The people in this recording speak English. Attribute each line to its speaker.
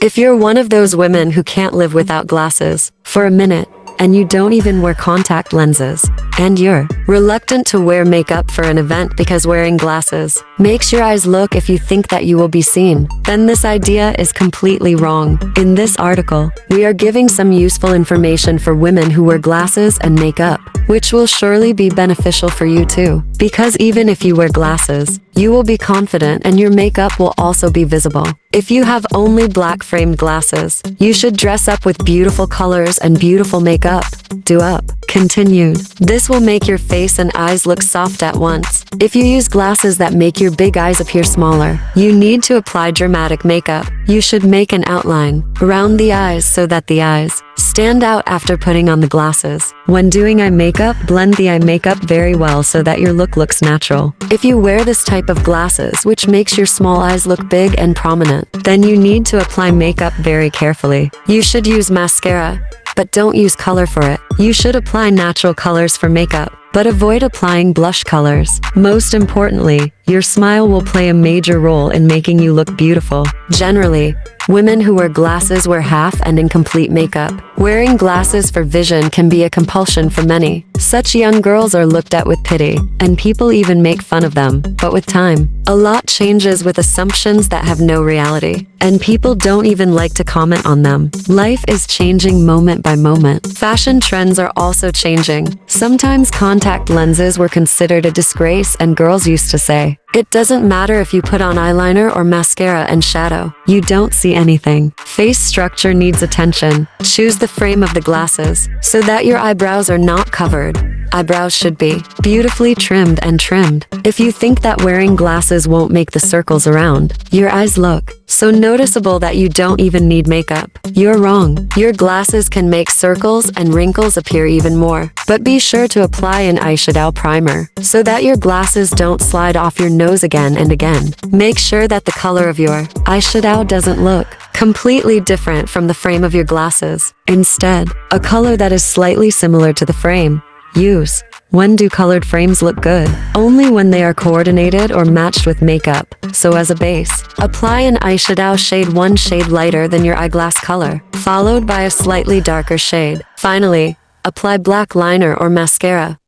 Speaker 1: If you're one of those women who can't live without glasses for a minute, and you don't even wear contact lenses, and you're reluctant to wear makeup for an event because wearing glasses makes your eyes look if you think that you will be seen, then this idea is completely wrong. In this article, we are giving some useful information for women who wear glasses and makeup, which will surely be beneficial for you too. Because even if you wear glasses, you will be confident and your makeup will also be visible. If you have only black framed glasses, you should dress up with beautiful colors and beautiful makeup. Do up. Continued. This will make your face and eyes look soft at once. If you use glasses that make your big eyes appear smaller, you need to apply dramatic makeup. You should make an outline around the eyes so that the eyes stand out after putting on the glasses. When doing eye makeup, blend the eye makeup very well so that your look looks natural. If you wear this type of glasses which makes your small eyes look big and prominent, then you need to apply makeup very carefully. You should use mascara, but don't use color for it. You should apply natural colors for makeup, but avoid applying blush colors. Most importantly, your smile will play a major role in making you look beautiful. Generally, women who wear glasses wear half and incomplete makeup. Wearing glasses for vision can be a compulsion for many. Such young girls are looked at with pity, and people even make fun of them. But with time, a lot changes with assumptions that have no reality, and people don't even like to comment on them. Life is changing moment by moment. Fashion trends are also changing. Sometimes contact lenses were considered a disgrace, and girls used to say, "It doesn't matter if you put on eyeliner or mascara and shadow. You don't see anything." Face structure needs attention. Choose the frame of the glasses so that your eyebrows are not covered. Eyebrows should be beautifully trimmed and trimmed. If you think that wearing glasses won't make the circles around your eyes look so noticeable that you don't even need makeup, you're wrong. Your glasses can make circles and wrinkles appear even more. But be sure to apply an eyeshadow primer so that your glasses don't slide off your nose again and again. Make sure that the color of your eyeshadow doesn't look completely different from the frame of your glasses. Instead, a color that is slightly similar to the frame. Use. When do colored frames look good? Only when they are coordinated or matched with makeup. So as a base, apply an eyeshadow shade one shade lighter than your eyeglass color, followed by a slightly darker shade. Finally, apply black liner or mascara.